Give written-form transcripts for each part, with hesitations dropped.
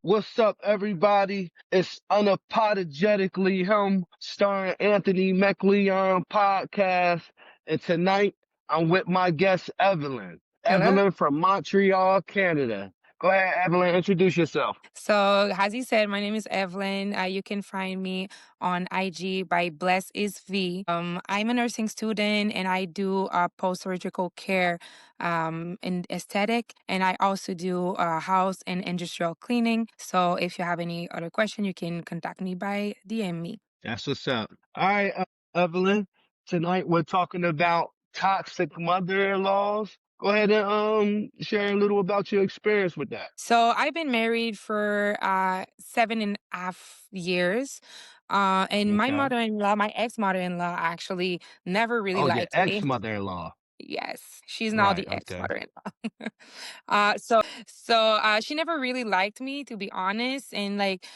What's up, everybody? It's Unapologetically Him, starring Anthony McLeon podcast. And tonight, I'm with my guest, Evelyn. Hello. Evelyn from Montreal, Canada. Go ahead, Evelyn, introduce yourself. So, as you said, my name is Evelyn. You can find me on IG by Bless is V. I'm a nursing student and I do post-surgical care in aesthetic, and I also do house and industrial cleaning. So, if you have any other question, you can contact me by DM me. That's what's up. All right, Evelyn. Tonight, we're talking about toxic mother-in-laws. Go ahead and share a little about your experience with that. So I've been married for 7.5 years. And my Okay. mother-in-law, my ex-mother-in-law actually never really Oh, your liked me. ex-mother-in-law. Yes, she's now Right. the Okay. ex-mother-in-law. So she never really liked me, to be honest. And like,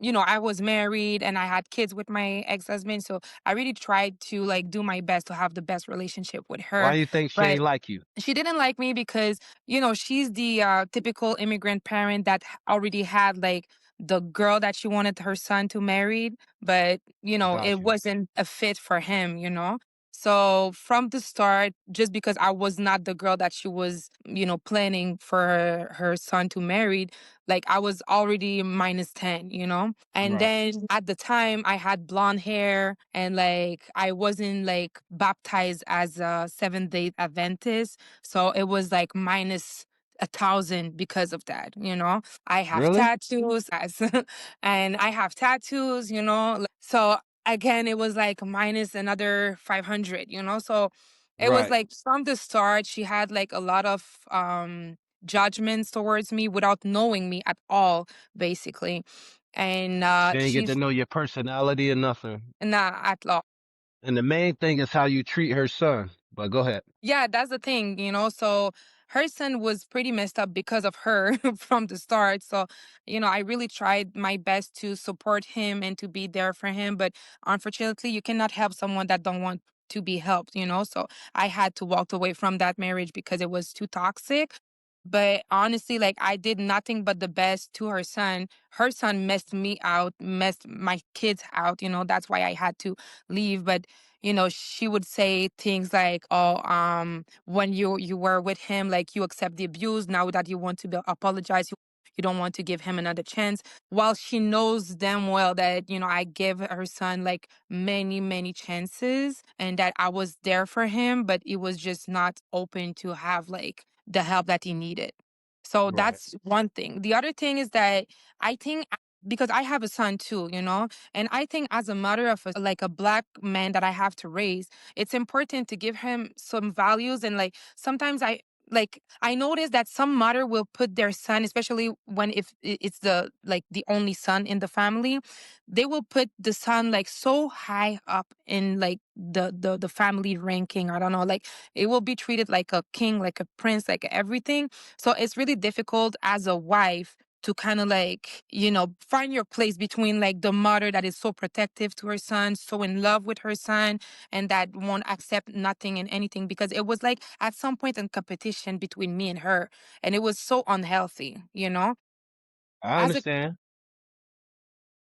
I was married and I had kids with my ex-husband. So I really tried to like do my best to have the best relationship with Why her. you think she But ain't like you? she didn't like me because, she's the typical immigrant parent that already had like the girl that she wanted her son to marry, but, it Got you. wasn't a fit for him. So from the start, just because I was not the girl that she was, planning for her son to marry, like I was already minus 10. And Right. then at the time I had blonde hair and like I wasn't like baptized as a Seventh-day Adventist. So it was like minus 1,000 because of that. I have Really? tattoos as and I have tattoos. So again, it was like minus another 500. So it was Right. like from the start, she had like a lot of judgments towards me without knowing me at all, basically. And She didn't get she, to know your personality or nothing. nah, at all. And the main thing is how you treat her son. But go ahead. Yeah, that's the thing. So her son was pretty messed up because of her from the start. So, I really tried my best to support him and to be there for him. But unfortunately, you cannot help someone that don't want to be helped. So I had to walk away from that marriage because it was too toxic. But honestly, like I did nothing but the best to her son. Her son messed me out, messed my kids out. That's why I had to leave. But she would say things like, "Oh, when you were with him, like you accept the abuse. Now that you want to apologize, you don't want to give him another chance." While she knows damn well that I gave her son like many many chances and that I was there for him, but it was just not open to have like the help that he needed. So Right. that's one thing. The other thing is that I think because I have a son too. And I think as a mother of like a black man that I have to raise, it's important to give him some values. And like sometimes I notice that some mother will put their son, especially when if it's the like the only son in the family, they will put the son like so high up in like the family ranking. I don't know, like it will be treated like a king, like a prince, like everything. So it's really difficult as a wife to kind of like, find your place between like the mother that is so protective to her son, so in love with her son, and that won't accept nothing and anything because it was like at some point in competition between me and her. And it was so unhealthy. I As a understand.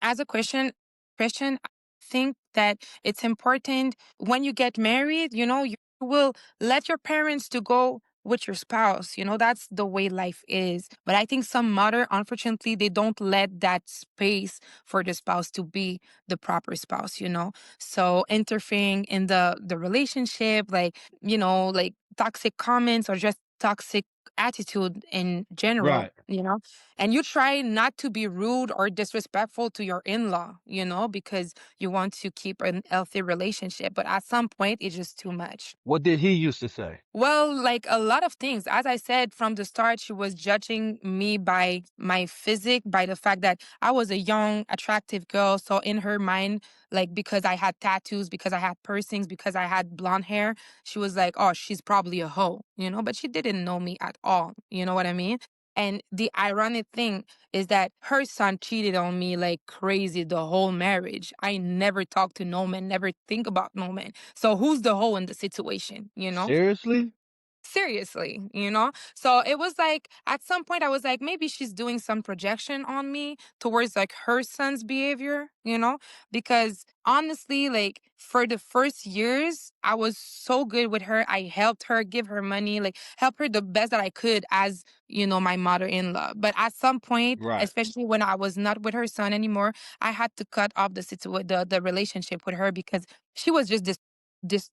as a Christian, I think that it's important when you get married, you will let your parents to go with your spouse. That's the way life is. But I think some mother, unfortunately, they don't let that space for the spouse to be the proper spouse. So interfering in the relationship, like toxic comments or just toxic attitude in general, Right. and you try not to be rude or disrespectful to your in-law, because you want to keep a healthy relationship. But at some point, it's just too much. What did he used to say? Well, like a lot of things. As I said from the start, she was judging me by my physique, by the fact that I was a young, attractive girl. So in her mind, like because I had tattoos, because I had piercings, because I had blonde hair, she was like, oh, she's probably a hoe, but she didn't know me at all. You know what I mean? And the ironic thing is that her son cheated on me like crazy the whole marriage. I never talked to no man, never think about no man. So who's the hoe in the situation? Seriously? Seriously, you know? So it was like at some point I was like, maybe she's doing some projection on me towards like her son's behavior, you know? Because honestly, like for the first years, I was so good with her. I helped her, give her money, like help her the best that I could as, my mother-in-law. But at some point, Right. especially when I was not with her son anymore, I had to cut off the relationship with her because she was just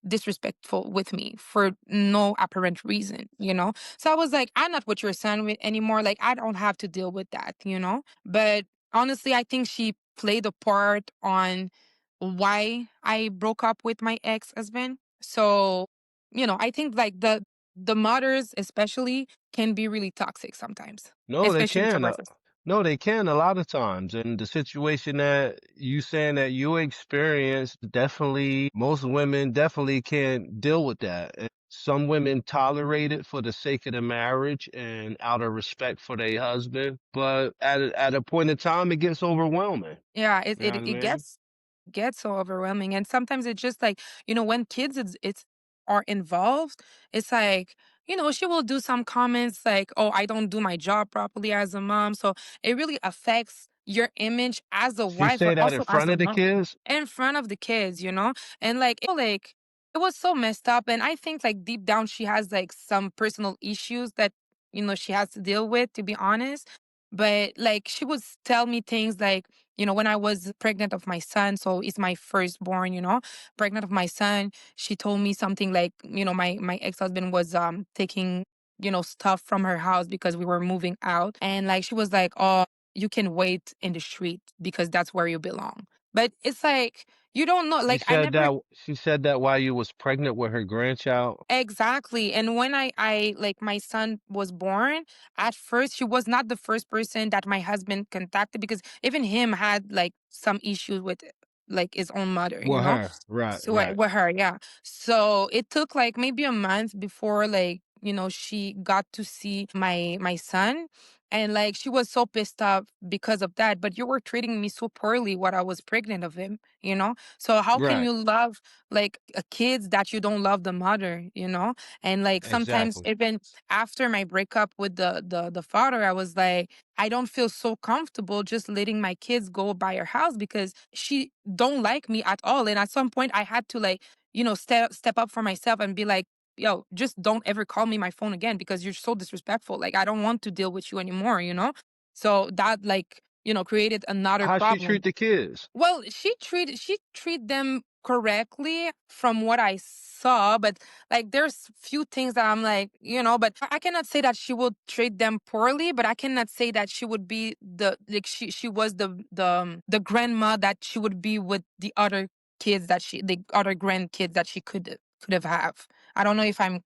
disrespectful with me for no apparent reason. So I was like, I'm not with your son anymore. Like, I don't have to deal with that. But honestly, I think she played a part on why I broke up with my ex-husband. So, I think like the mothers especially can be really toxic sometimes, No, they especially can. towards us. No, they can a lot of times. And the situation that you saying that you experienced, definitely, most women definitely can't deal with that. And some women tolerate it for the sake of the marriage and out of respect for their husband. But at a point in time, it gets overwhelming. Yeah, it You know it what I it mean? gets so overwhelming, and sometimes it's just like, when kids it's are involved, it's like, she will do some comments like, "Oh, I don't do my job properly as a mom." So it really affects your image as a She wife, but say that in also as front a of the mom kids. in front of the kids. And like it was so messed up. And I think like deep down she has like some personal issues that, she has to deal with, to be honest. But like she would tell me things like, when I was pregnant of my son, so it's my firstborn, pregnant of my son, she told me something like, my ex-husband was taking, stuff from her house because we were moving out. And like she was like, "Oh, you can wait in the street because that's where you belong." But it's like you don't know. She Like I said never. that she said that while you was pregnant with her grandchild. Exactly. And when I like my son was born, at first she was not the first person that my husband contacted because even him had like some issues with like his own mother, With her. Right, So right. with her, yeah. So it took like maybe a month before like, she got to see my son. And like she was so pissed off because of that. But you were treating me so poorly while I was pregnant of him. So how can Right. you love like kids that you don't love the mother? And like sometimes Exactly. even after my breakup with the father, I was like, I don't feel so comfortable just letting my kids go by her house because she don't like me at all. And at some point I had to like, step up for myself and be like, yo, just don't ever call me my phone again because you're so disrespectful. Like I don't want to deal with you anymore. So that like, created another How she problem. treat the kids? Well, she treat them correctly from what I saw, but like there's few things that I'm like, but I cannot say that she would treat them poorly, but I cannot say that she would be she was the grandma that she would be with the other kids the other grandkids that she could have. I don't know if I'm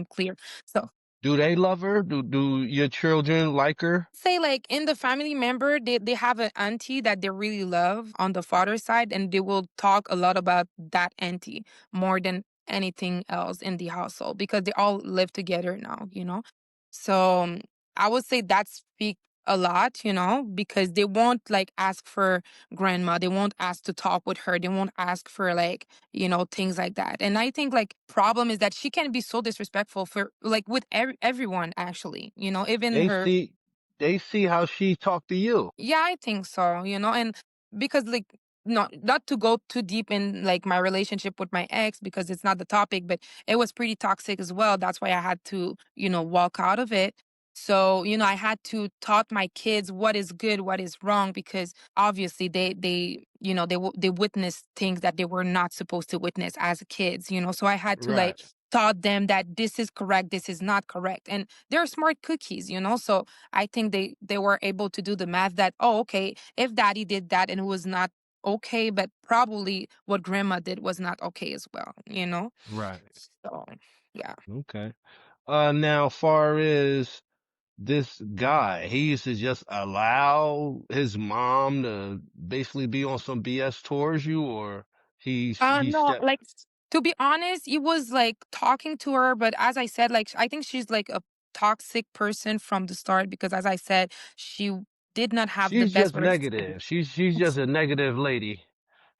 clear. So Do they love her? Do your children like her? say like in the family member they have an auntie that they really love on the father's side, and they will talk a lot about that auntie more than anything else in the household because they all live together now. So I would say that speak a lot, because they won't like ask for grandma, they won't ask to talk with her, they won't ask for like things like that. And I think like problem is that she can be so disrespectful for like with everyone actually, even They her. see they see how she talk to you. Yeah, I think so. And because like not to go too deep in like my relationship with my ex because it's not the topic, but it was pretty toxic as well. That's why I had to, walk out of it. So, I had to taught my kids what is good, what is wrong, because obviously they witnessed things that they were not supposed to witness as kids. So I had to like Right. taught them that this is correct, this is not correct. And they're smart cookies. So I think they were able to do the math that, oh, okay, if daddy did that and it was not okay, but probably what grandma did was not okay as well. Right. So yeah. Okay. Now far as this guy, he used to just allow his mom to basically be on some BS towards you, or he No, stepped. like to be honest, it was like talking to her, but as I said, like I think she's like a toxic person from the start because as I said, she did not have the She's best just relationship. negative. She's just a negative lady.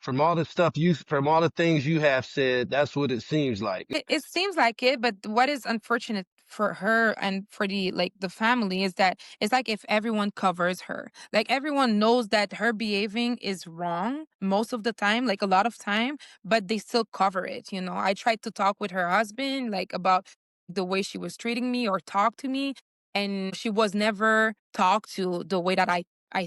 From all the stuff from all the things you have said, that's what it seems like. It seems like it, but what is unfortunate for her and for the family is that it's like if everyone covers her, like everyone knows that her behaving is wrong most of the time, like a lot of time, but they still cover it. I tried to talk with her husband like about the way she was treating me or talk to me, and she was never talked to the way that I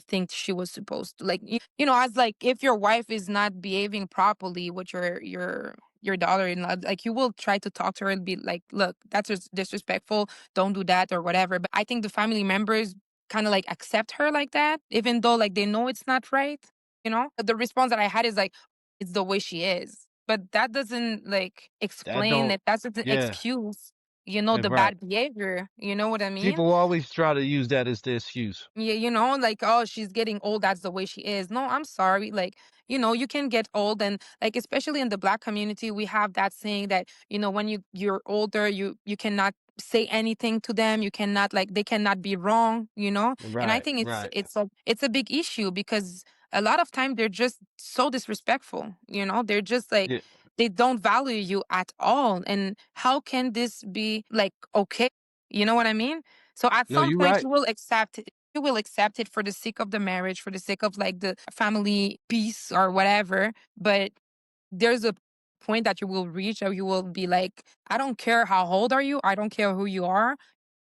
think she was supposed to. Like, as like if your wife is not behaving properly with your daughter-in-law, like you will try to talk to her and be like, look, that's just disrespectful, don't do that or whatever. But I think the family members kind of like accept her like that, even though like they know it's not right. The response that I had is like, it's the way she is, but that doesn't like That explain don't, it. That doesn't yeah, excuse the right. bad behavior. You know what I mean? People always try to use that as the excuse. Yeah, like, oh, she's getting old. That's the way she is. No, I'm sorry. Like, you can get old, and like, especially in the Black community, we have that saying that, when you're older, you cannot say anything to them. You cannot like they cannot be wrong. And I Right, think it's right. it's a it's a big issue because a lot of time they're just so disrespectful. They're just like Yeah. they don't value you at all. And how can this be like okay? You know what I mean? So at No, some you're point right. you will accept it. You will accept it for the sake of the marriage, for the sake of like the family peace or whatever. But there's a point that you will reach or you will be like, I don't care how old are you, I don't care who you are.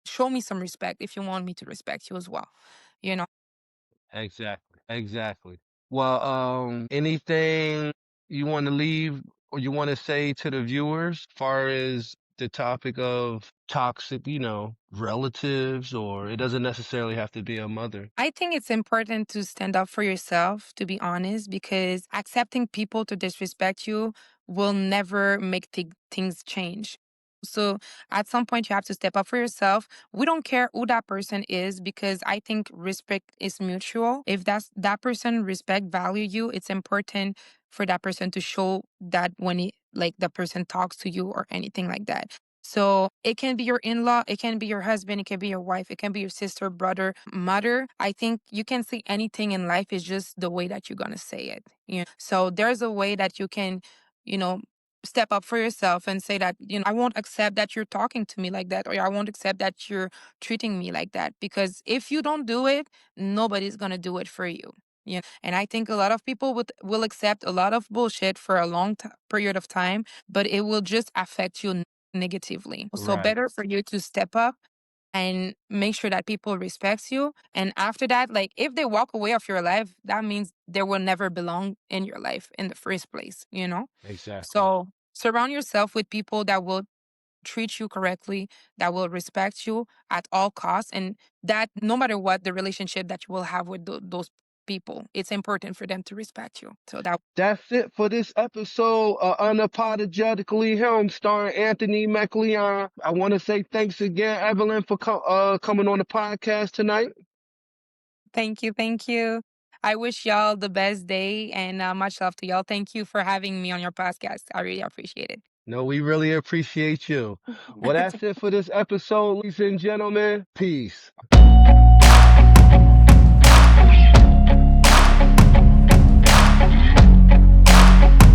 Show me some respect if you want me to respect you as well. You know. Exactly. Exactly. Well, anything you want to leave or you want to say to the viewers, far as the topic of toxic, relatives, or it doesn't necessarily have to be a mother. I think it's important to stand up for yourself, to be honest, because accepting people to disrespect you will never make things change. So at some point, you have to step up for yourself. We don't care who that person is because I think respect is mutual. If that person respect value you, it's important for that person to show that when like the person talks to you or anything like that. So it can be your in-law, it can be your husband, it can be your wife, it can be your sister, brother, mother. I think you can say anything in life. It's just the way that you're gonna say it. So there's a way that you can, you know, step up for yourself and say that, I won't accept that you're talking to me like that, or I won't accept that you're treating me like that. Because if you don't do it, nobody's gonna do it for you. And I think a lot of people will accept a lot of bullshit for a long period of time, but it will just affect you negatively. So Right. better for you to step up and make sure that people respects you. And after that, like if they walk away of your life, that means they will never belong in your life in the first place. Exactly. So surround yourself with people that will treat you correctly, that will respect you at all costs, and that no matter what the relationship that you will have with those people, it's important for them to respect you. So that That's it for this episode of Unapologetically Him, starring Anthony McLeon. I want to say thanks again, Evelyn, for coming on the podcast tonight. Thank you. Thank you. I wish y'all the best day and much love to y'all. Thank you for having me on your podcast. I really appreciate it. No, we really appreciate you. Well, that's it for this episode, ladies and gentlemen. Peace.